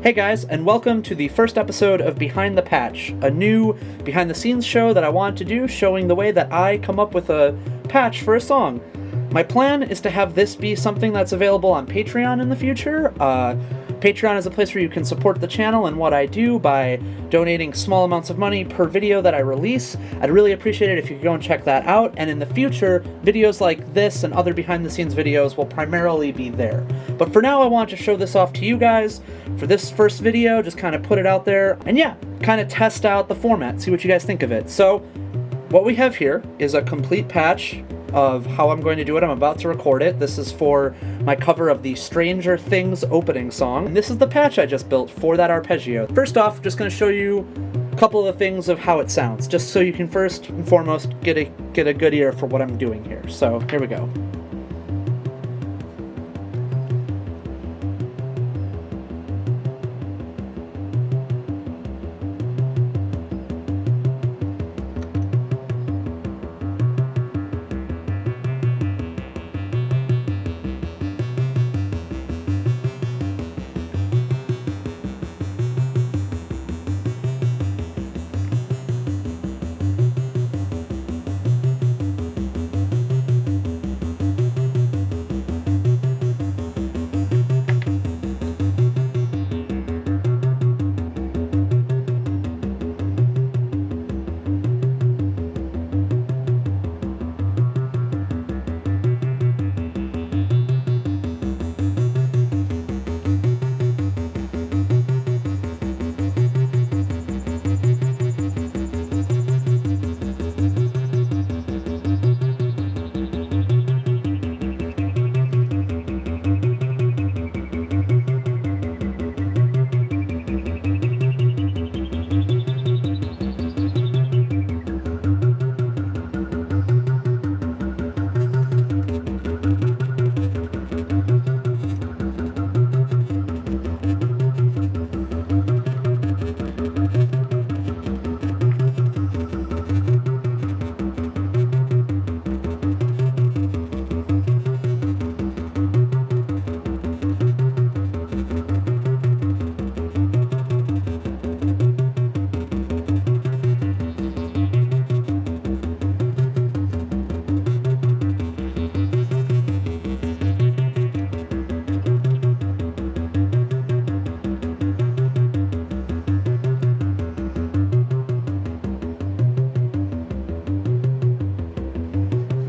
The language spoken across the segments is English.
Hey guys, and welcome to the first episode of Behind the Patch, a new behind-the-scenes show that I wanted to do showing the way that I come up with a patch for a song. My plan is to have this be something that's available on Patreon in the future. Patreon is a place where you can support the channel and what I do by donating small amounts of money per video that I release. I'd really appreciate it if you could go and check that out, and in the future, videos like this and other behind-the-scenes videos will primarily be there. But for now, I want to show this off to you guys for this first video, just kind of put it out there, and yeah, kind of test out the format, see what you guys think of it. So, what we have here is a complete patch of how I'm going to do it. I'm about to record it. This is for my cover of the Stranger Things opening song. And this is the patch I just built for that arpeggio. First off, just going to show you a couple of things of how it sounds, just so you can first and foremost get a good ear for what I'm doing here. So here we go.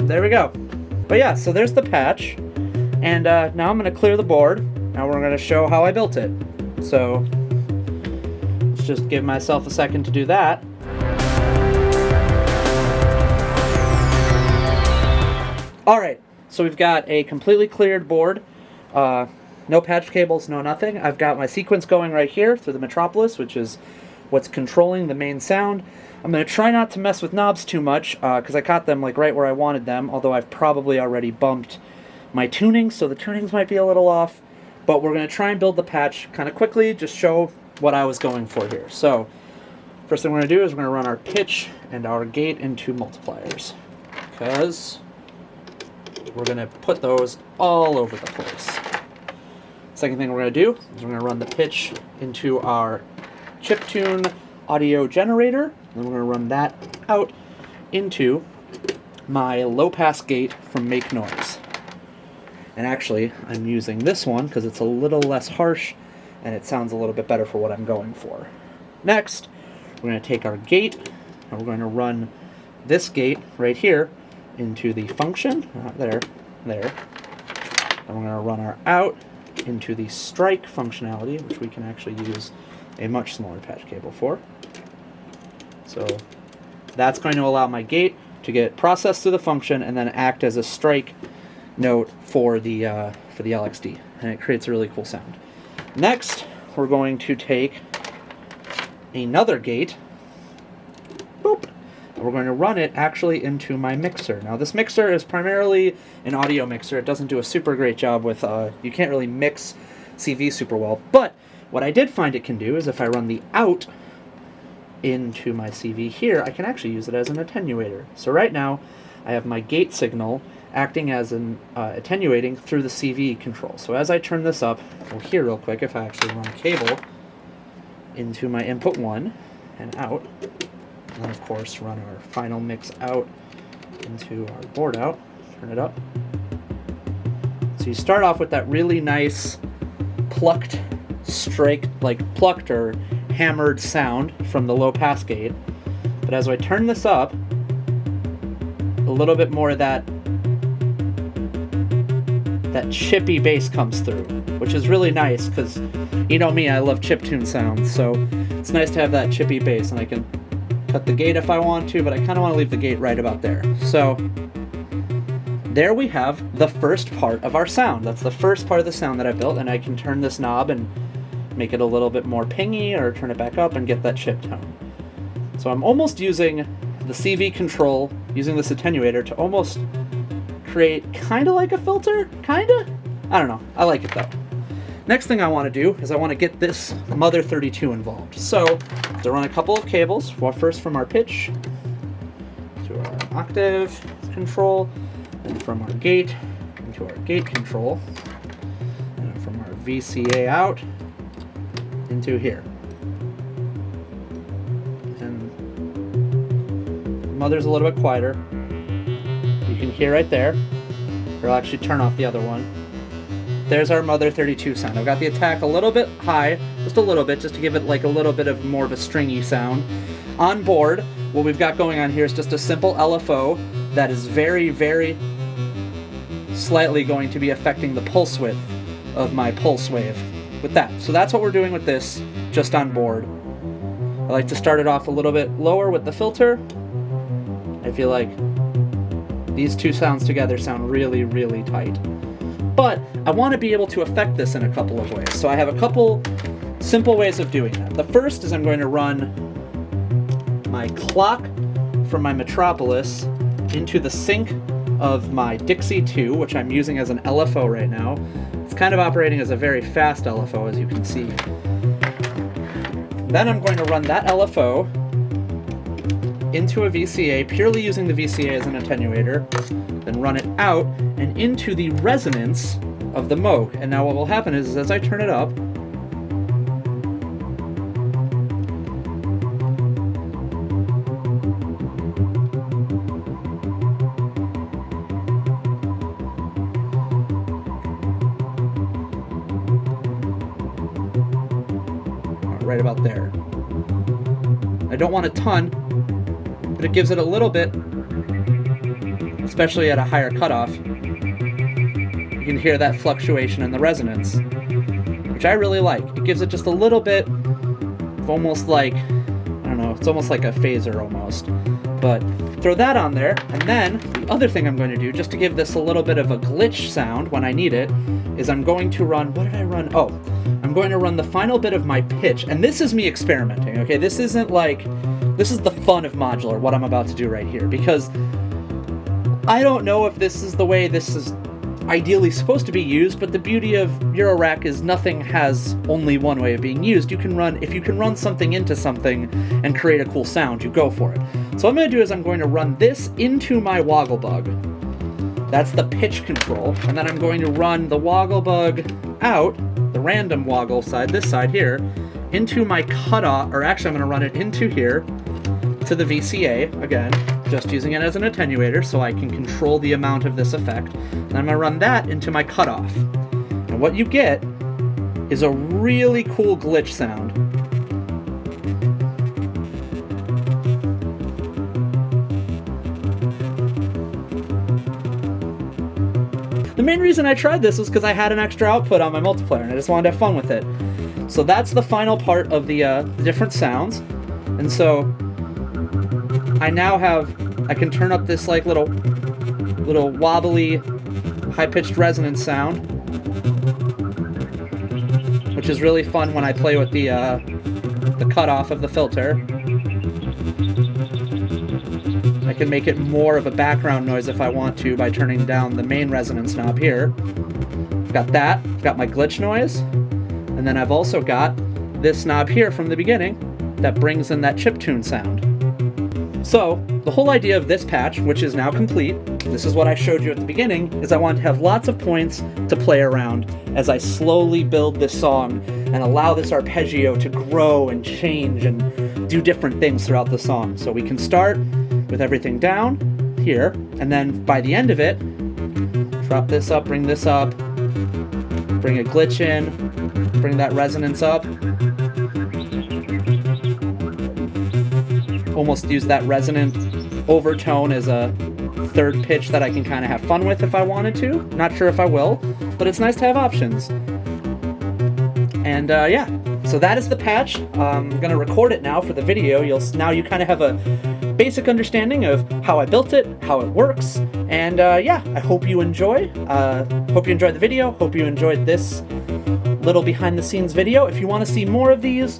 There we go. But yeah, so there's the patch, and now I'm going to clear the board. Now we're going to show how I built it. So let's just give myself a second to do that. Alright, so we've got a completely cleared board. No patch cables, no nothing. I've got my sequence going right here through the Metropolis, which is what's controlling the main sound. I'm going to try not to mess with knobs too much, because I caught them like right where I wanted them, although I've probably already bumped my tuning, so the tunings might be a little off. But we're going to try and build the patch kind of quickly, just show what I was going for here. So, first thing we're going to do is we're going to run our pitch and our gate into multipliers, because we're going to put those all over the place. Second thing we're going to do is we're going to run the pitch into our chiptune audio generator, and then we're going to run that out into my low-pass gate from Make Noise. And actually, I'm using this one because it's a little less harsh, and it sounds a little bit better for what I'm going for. Next, we're going to take our gate, and we're going to run this gate right here into the function, there, and we're going to run our out into the strike functionality, which we can actually use a much smaller patch cable for. So that's going to allow my gate to get processed through the function and then act as a strike note for the LXD, and it creates a really cool sound. Next, we're going to take another gate, boop, and we're going to run it actually into my mixer. Now this mixer is primarily an audio mixer. It doesn't do a super great job with, you can't really mix CV super well, but what I did find it can do is if I run the out into my CV here, I can actually use it as an attenuator. So right now, I have my gate signal acting as an attenuating through the CV control. So as I turn this up, we'll hear real quick if I actually run a cable into my input 1 and out. And then, of course, run our final mix out into our board out. Turn it up. So you start off with that really nice plucked, plucked or hammered sound from the low pass gate. But as I turn this up, a little bit more of that chippy bass comes through, which is really nice because, you know me, I love chiptune sounds, so it's nice to have that chippy bass, and I can cut the gate if I want to, but I kind of want to leave the gate right about there. So there we have the first part of our sound. That's the first part of the sound that I built, and I can turn this knob and make it a little bit more pingy or turn it back up and get that chip tone. So I'm almost using the CV control, using this attenuator to almost create kind of like a filter, kind of? I don't know, I like it though. Next thing I want to do is I want to get this Mother 32 involved. So to run a couple of cables, well, first from our pitch to our octave control, and from our gate into our gate control, and from our VCA out into here. And Mother's a little bit quieter. You can hear right there. Or I'll actually turn off the other one. There's our Mother 32 sound. I've got the attack a little bit high, just a little bit, just to give it like a little bit of more of a stringy sound. On board, what we've got going on here is just a simple LFO that is very, very slightly going to be affecting the pulse width of my pulse wave with that. So that's what we're doing with this, just on board. I like to start it off a little bit lower with the filter. I feel like these two sounds together sound really, really tight. But I want to be able to affect this in a couple of ways. So I have a couple simple ways of doing that. The first is I'm going to run my clock from my Metropolis into the sync of my Dixie II, which I'm using as an LFO right now. It's kind of operating as a very fast LFO, as you can see. Then I'm going to run that LFO into a VCA, purely using the VCA as an attenuator, then run it out and into the resonance of the Moog. And now what will happen is as I turn it up, right about there. I don't want a ton, but it gives it a little bit, especially at a higher cutoff. You can hear that fluctuation in the resonance, which I really like. It gives it just a little bit of almost like, I don't know, it's almost like a phaser almost. But throw that on there, and then the other thing I'm going to do, just to give this a little bit of a glitch sound when I need it, is I'm going to run, what did I run? Oh, I'm going to run the final bit of my pitch, and this is me experimenting, okay? This isn't like, this is the fun of modular, what I'm about to do right here, because I don't know if this is the way this is ideally supposed to be used, but the beauty of Eurorack is nothing has only one way of being used. You can run, if you can run something into something and create a cool sound, you go for it. So what I'm going to do is I'm going to run this into my Wogglebug. That's the pitch control, and then I'm going to run the Wogglebug out, the random woggle side, this side here, into my cutoff, or actually I'm going to run it into here, to the VCA, again, just using it as an attenuator so I can control the amount of this effect. And I'm going to run that into my cutoff. And what you get is a really cool glitch sound. The main reason I tried this was because I had an extra output on my multiplier and I just wanted to have fun with it. So that's the final part of the different sounds. And so I now have, I can turn up this like little wobbly, high-pitched resonance sound, which is really fun when I play with the cutoff of the filter. I can make it more of a background noise if I want to by turning down the main resonance knob here. I've got that, I've got my glitch noise, and then I've also got this knob here from the beginning that brings in that chiptune sound. So, the whole idea of this patch, which is now complete, this is what I showed you at the beginning, is I want to have lots of points to play around as I slowly build this song and allow this arpeggio to grow and change and do different things throughout the song. So we can start with everything down here, and then by the end of it, drop this up, bring this up, bring a glitch in, bring that resonance up. Almost use that resonant overtone as a third pitch that I can kind of have fun with if I wanted to. Not sure if I will, but it's nice to have options. And yeah, so that is the patch. I'm gonna record it now for the video. Now you kind of have a basic understanding of how I built it, how it works, and yeah, I hope you enjoy. Hope you enjoyed the video. Hope you enjoyed this little behind the scenes video. If you want to see more of these,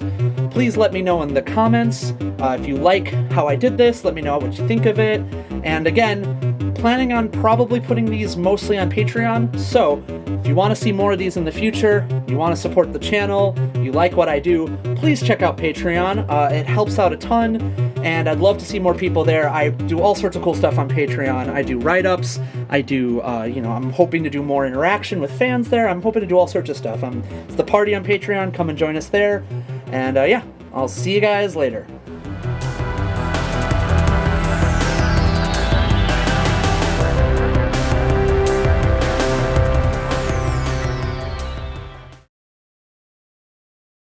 please let me know in the comments. If you like how I did this, let me know what you think of it. And again, planning on probably putting these mostly on Patreon, so if you want to see more of these in the future, you want to support the channel, you like what I do, please check out Patreon. It helps out a ton, and I'd love to see more people there. I do all sorts of cool stuff on Patreon. I do write-ups, I do, you know, I'm hoping to do more interaction with fans there. I'm hoping to do all sorts of stuff. It's the party on Patreon. Come and join us there. And yeah, I'll see you guys later.